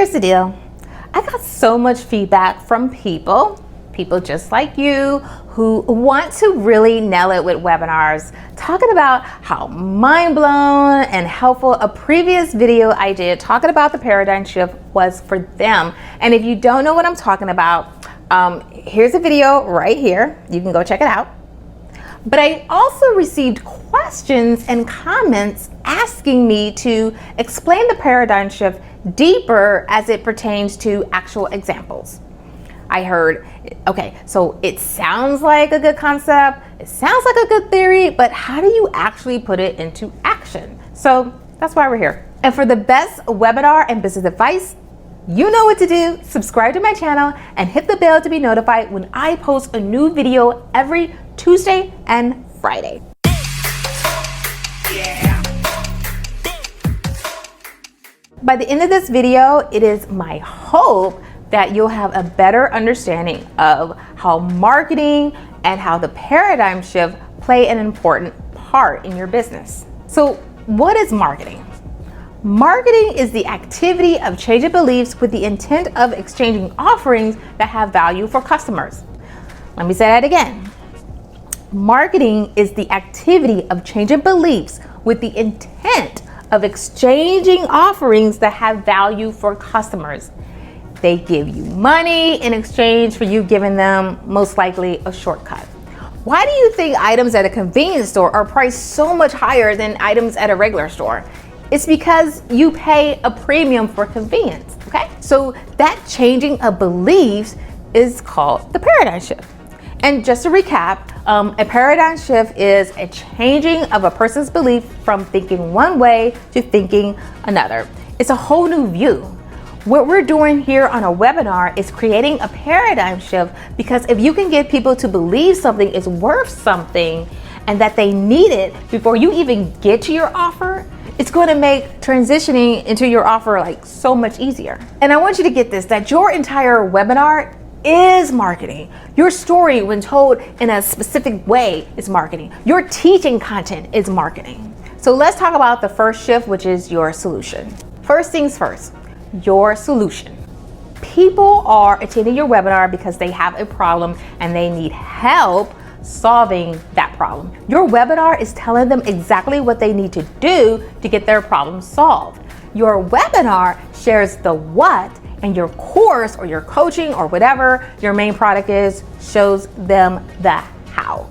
here's the deal. I got so much feedback from people just like you, who want to really nail it with webinars, talking about how mind blown and helpful a previous video I did talking about the paradigm shift was for them. And if you don't know what I'm talking about, here's a video right here. You can go check it out. But I also received questions and comments asking me to explain the paradigm shift deeper as it pertains to actual examples. I heard, okay, so it sounds like a good concept, it sounds like a good theory, but how do you actually put it into action? So that's why we're here. And for the best webinar and business advice, you know what to do. Subscribe to my channel and hit the bell to be notified when I post a new video every Tuesday and Friday. Yeah. By the end of this video, it is my hope that you'll have a better understanding of how marketing and how the paradigm shift play an important part in your business. So what is marketing? Marketing is the activity of changing beliefs with the intent of exchanging offerings that have value for customers. Let me say that again. Marketing is the activity of changing beliefs with the intent of exchanging offerings that have value for customers. They give you money in exchange for you giving them, most likely, a shortcut. Why do you think items at a convenience store are priced so much higher than items at a regular store? It's because you pay a premium for convenience, okay? So that changing of beliefs is called the paradigm shift. And just to recap, a paradigm shift is a changing of a person's belief from thinking one way to thinking another. It's a whole new view. What we're doing here on a webinar is creating a paradigm shift, because if you can get people to believe something is worth something and that they need it before you even get to your offer, it's going to make transitioning into your offer like so much easier. And I want you to get this, that your entire webinar is marketing. Your story, when told in a specific way, is marketing. Your teaching content is marketing. So let's talk about the first shift, which is your solution. First things first. Your solution. People are attending your webinar because they have a problem and they need help solving that problem. Your webinar is telling them exactly what they need to do to get their problem solved. Your webinar shares the what, and your course or your coaching or whatever your main product is shows them the how.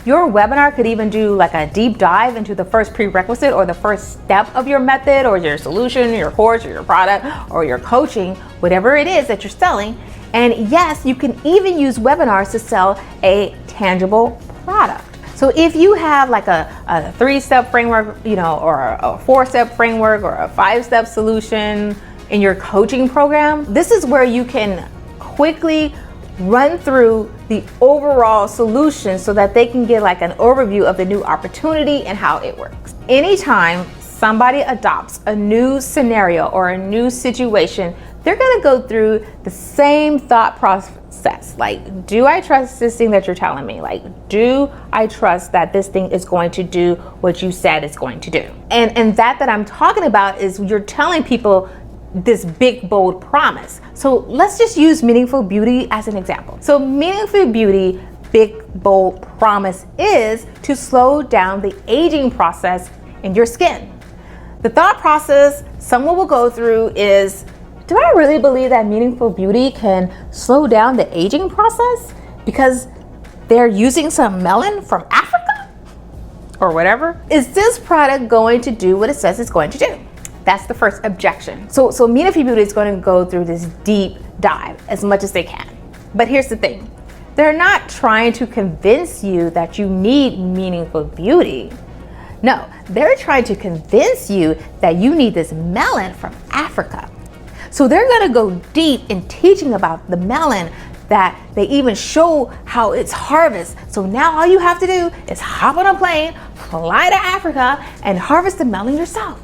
Your webinar could even do like a deep dive into the first prerequisite or the first step of your method or your solution, your course or your product or your coaching, whatever it is that you're selling. And yes, you can even use webinars to sell a tangible product. So if you have like a 3-step framework, or a 4-step framework or a 5-step solution in your coaching program, this is where you can quickly run through the overall solution so that they can get like an overview of the new opportunity and how it works. Anytime somebody adopts a new scenario or a new situation, they're gonna go through the same thought process. Like, do I trust this thing that you're telling me? Like, do I trust that this thing is going to do what you said it's going to do? And that I'm talking about is you're telling people this big, bold promise. So let's just use Meaningful Beauty as an example. So Meaningful Beauty, big, bold promise is to slow down the aging process in your skin. The thought process someone will go through is, do I really believe that Meaningful Beauty can slow down the aging process because they're using some melon from Africa or whatever? Is this product going to do what it says it's going to do? That's the first objection. So Meaningful Beauty is going to go through this deep dive as much as they can. But here's the thing. They're not trying to convince you that you need Meaningful Beauty. No, they're trying to convince you that you need this melon from Africa. So they're gonna go deep in teaching about the melon, that they even show how it's harvested. So now all you have to do is hop on a plane, fly to Africa, and harvest the melon yourself.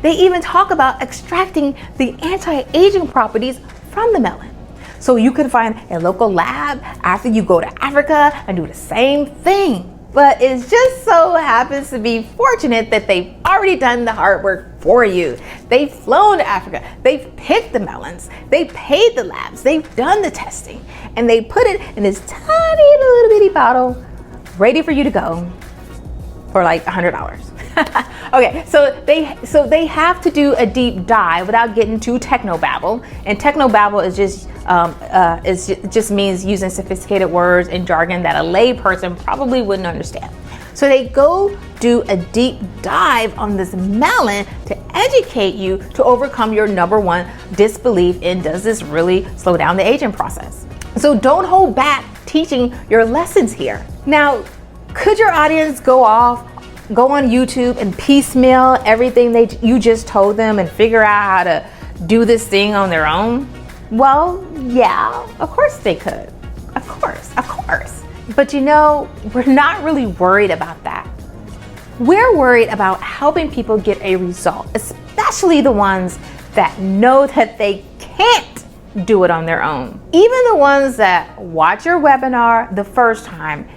They even talk about extracting the anti-aging properties from the melon. So you can find a local lab after you go to Africa and do the same thing. but it just so happens to be fortunate that they've already done the hard work for you. They've flown to Africa, they've picked the melons, they paid the labs, they've done the testing, and they put it in this tiny little bitty bottle ready for you to go for like $100. Okay, so they have to do a deep dive without getting too technobabble, and technobabble is just means using sophisticated words and jargon that a lay person probably wouldn't understand. So they go do a deep dive on this melon to educate you to overcome your number one disbelief in, does this really slow down the aging process? So don't hold back teaching your lessons here. Now, could your audience go on YouTube and piecemeal everything you just told them and figure out how to do this thing on their own? Well, yeah, of course they could. Of course. But you know, we're not really worried about that. We're worried about helping people get a result, especially the ones that know that they can't do it on their own. Even the ones that watch your webinar the first time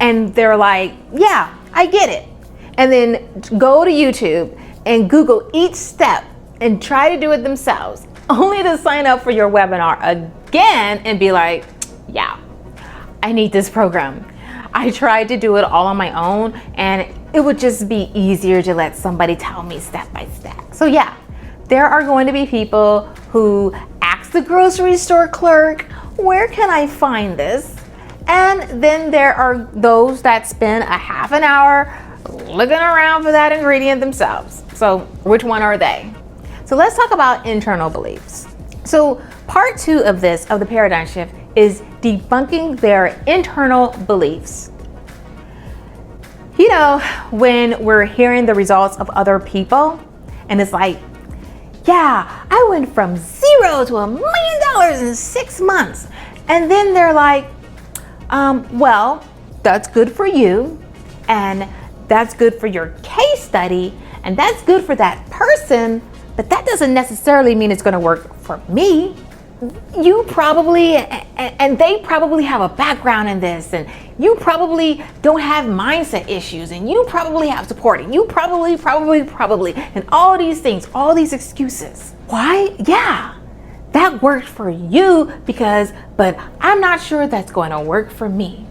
and they're like, yeah, I get it. And then go to YouTube and Google each step and try to do it themselves, only to sign up for your webinar again and be like, yeah, I need this program. I tried to do it all on my own and it would just be easier to let somebody tell me step by step. So yeah, there are going to be people who ask the grocery store clerk, where can I find this? And then there are those that spend a half an hour looking around for that ingredient themselves. So which one are they? So let's talk about internal beliefs. So part 2 of the paradigm shift is debunking their internal beliefs. You know, when we're hearing the results of other people and it's like, yeah, I went from $0 to $1 million in 6 months. And then they're like, well, that's good for you. And that's good for your case study, and that's good for that person, but that doesn't necessarily mean it's going to work for me. You probably, and they probably have a background in this, and you probably don't have mindset issues, and you probably have support, and you probably, and all these things, all these excuses. Why? Yeah, that worked for you but I'm not sure that's going to work for me.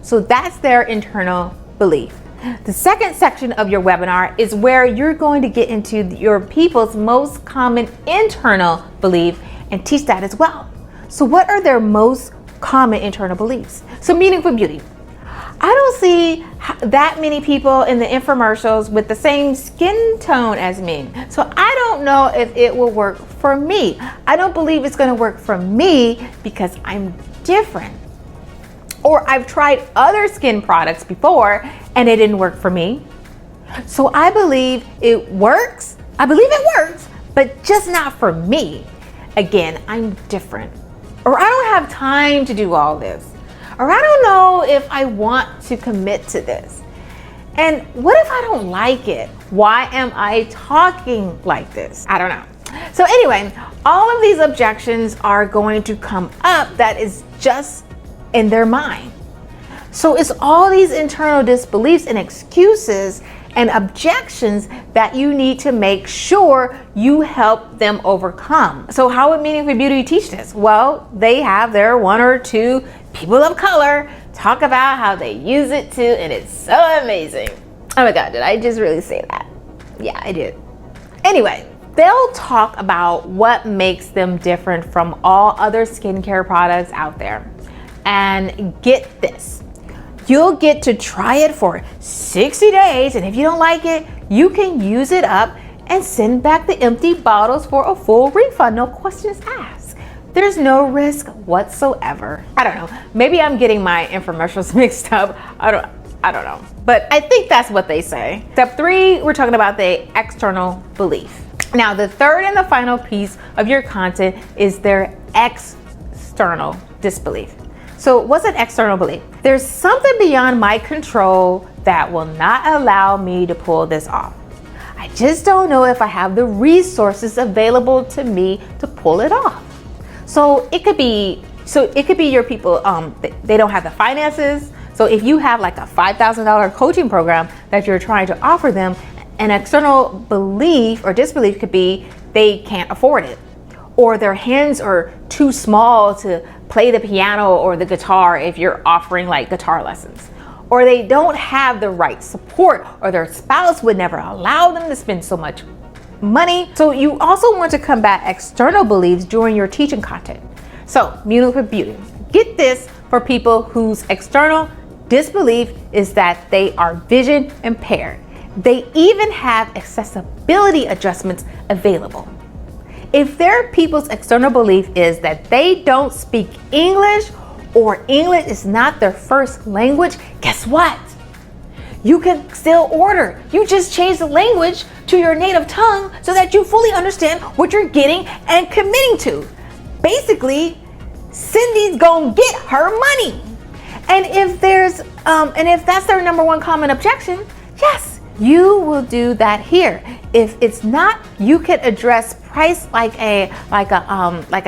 So that's their internal belief. The second section of your webinar is where you're going to get into your people's most common internal belief and teach that as well. So what are their most common internal beliefs? So Meaningful Beauty. I don't see that many people in the infomercials with the same skin tone as me. So I don't know if it will work for me. I don't believe it's going to work for me because I'm different. Or I've tried other skin products before and it didn't work for me. So I believe it works. But just not for me. Again, I'm different. Or I don't have time to do all this. Or I don't know if I want to commit to this. And what if I don't like it? Why am I talking like this? I don't know. So anyway, all of these objections are going to come up that is just in their mind. So it's all these internal disbeliefs and excuses and objections that you need to make sure you help them overcome. So how would Meaningful Beauty teach this? Well, they have their 1 or 2 people of color talk about how they use it too, and it's so amazing. Oh my God, did I just really say that? Yeah, I did. Anyway, they'll talk about what makes them different from all other skincare products out there. And get this, you'll get to try it for 60 days, and if you don't like it, you can use it up and send back the empty bottles for a full refund, no questions asked. There's no risk whatsoever. I don't know, maybe I'm getting my infomercials mixed up. I don't know, but I think that's what they say. Step 3, we're talking about the external belief. Now, the third and the final piece of your content is their external disbelief. So what's an external belief? There's something beyond my control that will not allow me to pull this off. I just don't know if I have the resources available to me to pull it off. So it could be your people, they don't have the finances So if you have like a $5,000 coaching program that you're trying to offer them, an external belief or disbelief could be they can't afford it, or their hands are too small to play the piano or the guitar if you're offering like guitar lessons, or they don't have the right support, or their spouse would never allow them to spend so much money. So you also want to combat external beliefs during your teaching content. So Munich with Beauty, get this for people whose external disbelief is that they are vision impaired. They even have accessibility adjustments available. If their people's external belief is that they don't speak English, or English is not their first language, guess what? You can still order. You just change the language to your native tongue so that you fully understand what you're getting and committing to. Basically, Cindy's gonna get her money. And if that's their number one common objection, yes, you will do that here. If it's not, you can address price like a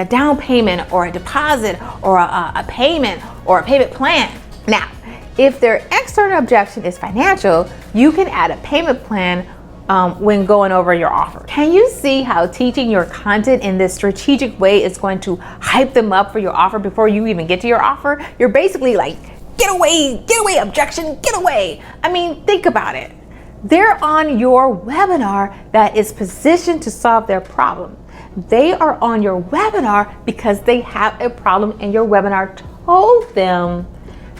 down payment or a deposit or a payment or a payment plan. Now, if their external objection is financial, you can add a payment plan when going over your offer. Can you see how teaching your content in this strategic way is going to hype them up for your offer before you even get to your offer? You're basically like, get away, objection, get away. I mean, think about it. They're on your webinar that is positioned to solve their problem. They are on your webinar because they have a problem and your webinar told them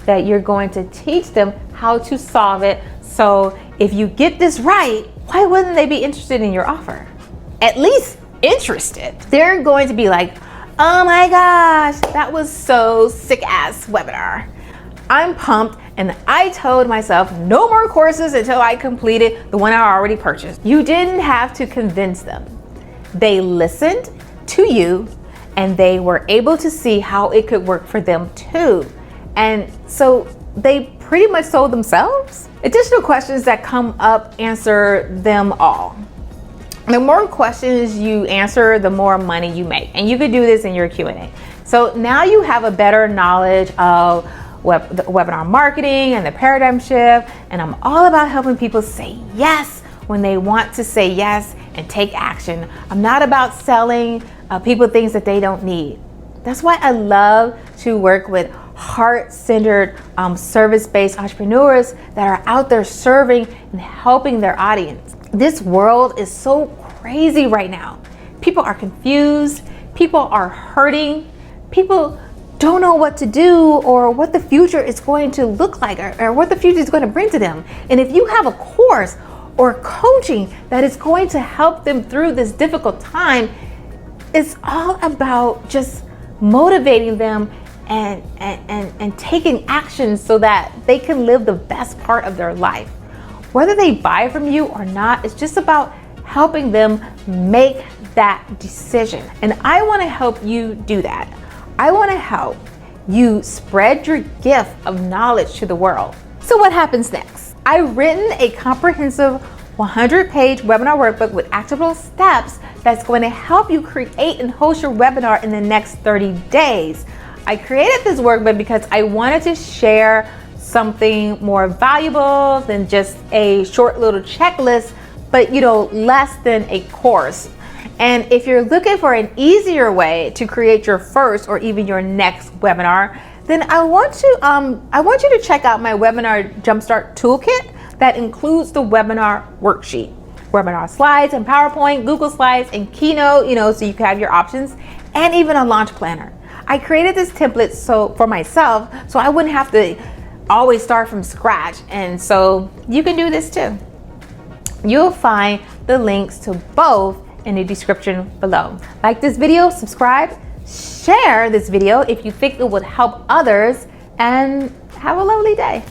that you're going to teach them how to solve it. So if you get this right, why wouldn't they be interested in your offer? At least interested. They're going to be like, oh my gosh, that was so sick ass webinar. I'm pumped, and I told myself no more courses until I completed the one I already purchased. You didn't have to convince them. They listened to you and they were able to see how it could work for them too. And so they pretty much sold themselves. Additional questions that come up, answer them all. The more questions you answer, the more money you make. And you could do this in your Q&A. So now you have a better knowledge of the webinar marketing and the paradigm shift. And I'm all about helping people say yes when they want to say yes and take action. I'm not about selling people things that they don't need. That's why I love to work with heart-centered, service-based entrepreneurs that are out there serving and helping their audience. This world is so crazy right now. People are confused, people are hurting, people don't know what to do or what the future is going to look like or what the future is going to bring to them. And if you have a course or coaching that is going to help them through this difficult time, it's all about just motivating them and taking action so that they can live the best part of their life. Whether they buy from you or not, it's just about helping them make that decision. And I want to help you do that. I want to help you spread your gift of knowledge to the world. So what happens next? I've written a comprehensive 100-page webinar workbook with actionable steps that's going to help you create and host your webinar in the next 30 days. I created this workbook because I wanted to share something more valuable than just a short little checklist, but less than a course. And if you're looking for an easier way to create your first or even your next webinar, then I want you to check out my webinar Jumpstart Toolkit that includes the webinar worksheet, webinar slides and PowerPoint, Google Slides and Keynote, so you can have your options, and even a launch planner. I created this template for myself so I wouldn't have to always start from scratch, and so you can do this too. You'll find the links to both in the description below. Like this video, subscribe, share this video if you think it would help others, and have a lovely day.